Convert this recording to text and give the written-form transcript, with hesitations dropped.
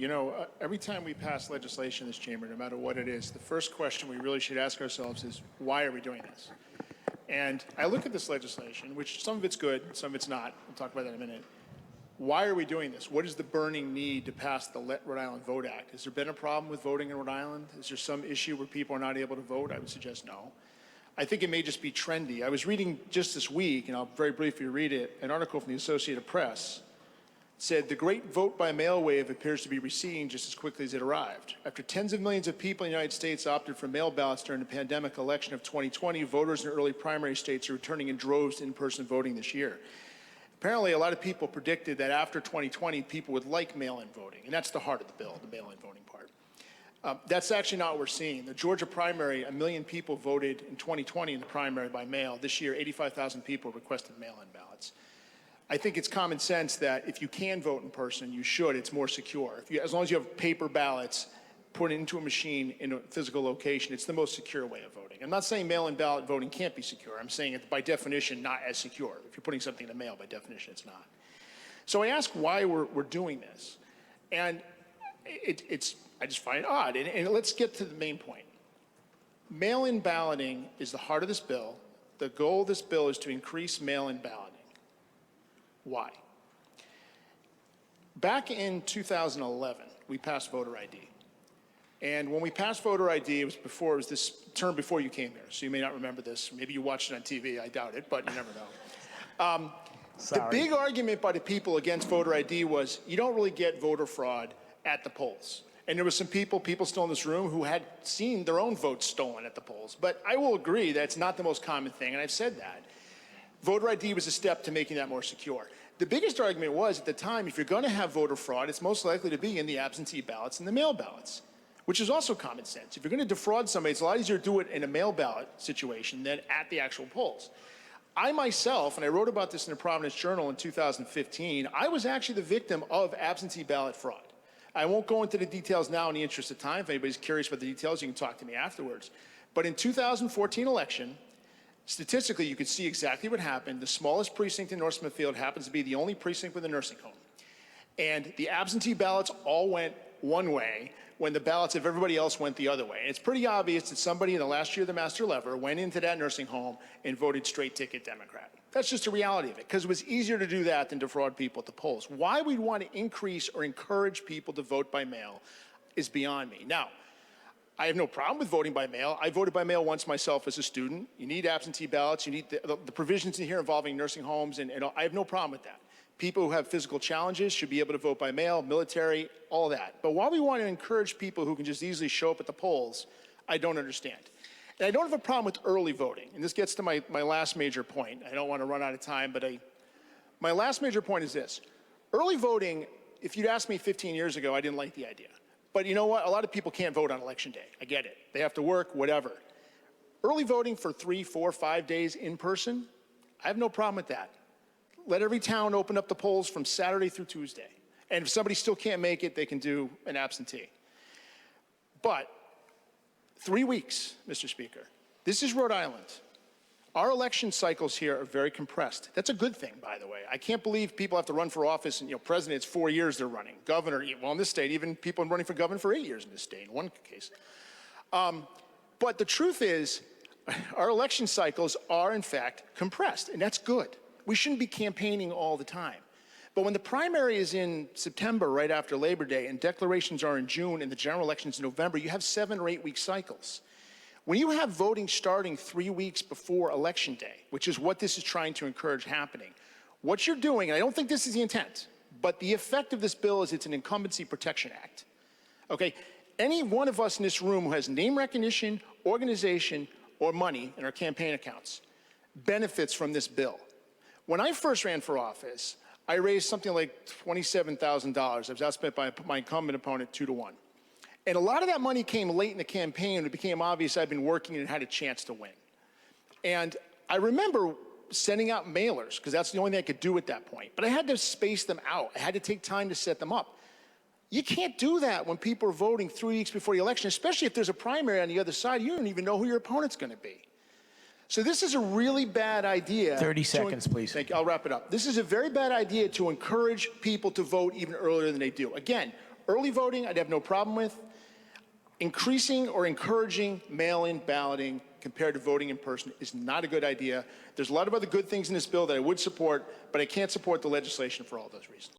You know, every time we pass legislation in this chamber, no matter what it is, the first question we really should ask ourselves is, why are we doing this? And I look at this legislation, which some of it's good, some of it's not. We'll talk about that in a minute. Why are we doing this? What is the burning need to pass the Let Rhode Island Vote Act? Has there been a problem with voting in Rhode Island? Is there some issue where people are not able to vote? I would suggest no. I think it may just be trendy. I was reading just this week, and I'll very briefly read it, an article from the Associated Press said the great vote by mail wave appears to be receding just as quickly as it arrived. After tens of millions of people in the United States opted for mail ballots during the pandemic election of 2020, voters in early primary states are returning in droves to in-person voting this year. Apparently, a lot of people predicted that after 2020, people would like mail-in voting, and that's the heart of the bill, the mail-in voting part. That's actually not what we're seeing. The Georgia primary, 1 million people voted in 2020 in the primary by mail. This year, 85,000 people requested mail-in ballots. I think it's common sense that if you can vote in person, you should. It's more secure. As long as you have paper ballots put into a machine in a physical location, it's the most secure way of voting. I'm not saying mail-in ballot voting can't be secure. I'm saying it's by definition not as secure. If you're putting something in the mail, by definition, it's not. So I ask why we're doing this. And I just find it odd. And let's get to the main point. Mail-in balloting is the heart of this bill. The goal of this bill is to increase mail-in balloting. Why? Back in 2011, we passed voter ID. And when we passed voter ID, it was this term before you came here, so you may not remember this. Maybe you watched it on TV, I doubt it, but you never know. The big argument by the people against voter ID was you don't really get voter fraud at the polls. And there were some people still in this room who had seen their own votes stolen at the polls. But I will agree that it's not the most common thing, and I've said that. Voter ID was a step to making that more secure. The biggest argument was, at the time, if you're going to have voter fraud, it's most likely to be in the absentee ballots and the mail ballots, which is also common sense. If you're going to defraud somebody, it's a lot easier to do it in a mail ballot situation than at the actual polls. I myself, and I wrote about this in the Providence Journal in 2015, I was actually the victim of absentee ballot fraud. I won't go into the details now in the interest of time. If anybody's curious about the details, you can talk to me afterwards. But in 2014 election, statistically, you could see exactly what happened. The smallest precinct in North Smithfield happens to be the only precinct with a nursing home. And the absentee ballots all went one way when the ballots of everybody else went the other way. And it's pretty obvious that somebody in the last year of the master lever went into that nursing home and voted straight ticket Democrat. That's just the reality of it, because it was easier to do that than defraud people at the polls. Why we'd want to increase or encourage people to vote by mail is beyond me. Now, I have no problem with voting by mail. I voted by mail once myself as a student. You need absentee ballots. You need the provisions in here involving nursing homes, and I have no problem with that. People who have physical challenges should be able to vote by mail, military, all that. But why we want to encourage people who can just easily show up at the polls, I don't understand. And I don't have a problem with early voting. And this gets to my last major point. I don't want to run out of time, but my last major point is this. Early voting, if you'd asked me 15 years ago, I didn't like the idea. But you know what? A lot of people can't vote on election day. I get it. They have to work, whatever. Early voting for 3, 4, 5 days in person, I have no problem with that. Let every town open up the polls from Saturday through Tuesday. And if somebody still can't make it, they can do an absentee. But 3 weeks, Mr. Speaker. This is Rhode Island. Our election cycles here are very compressed. That's a good thing, by the way. I can't believe people have to run for office, and president, it's 4 years they're running. Governor, well, in this state, even people running for governor for 8 years in this state, in one case. But the truth is, our election cycles are, in fact, compressed, and that's good. We shouldn't be campaigning all the time. But when the primary is in September, right after Labor Day, and declarations are in June, and the general election's in November, you have 7 or 8 week cycles. When you have voting starting 3 weeks before Election Day, which is what this is trying to encourage happening, what you're doing, and I don't think this is the intent, but the effect of this bill is it's an Incumbency Protection Act. Okay? Any one of us in this room who has name recognition, organization, or money in our campaign accounts benefits from this bill. When I first ran for office, I raised something like $27,000. I was outspent by my incumbent opponent 2-1. And a lot of that money came late in the campaign, and it became obvious I'd been working and had a chance to win. And I remember sending out mailers, because that's the only thing I could do at that point. But I had to space them out. I had to take time to set them up. You can't do that when people are voting 3 weeks before the election, especially if there's a primary on the other side. You don't even know who your opponent's going to be. So this is a really bad idea. 30 seconds, please. Thank you. I'll wrap it up. This is a very bad idea to encourage people to vote even earlier than they do. Again, Early voting, I'd have no problem with. Increasing or encouraging mail-in balloting compared to voting in person is not a good idea. There's a lot of other good things in this bill that I would support, but I can't support the legislation for all those reasons.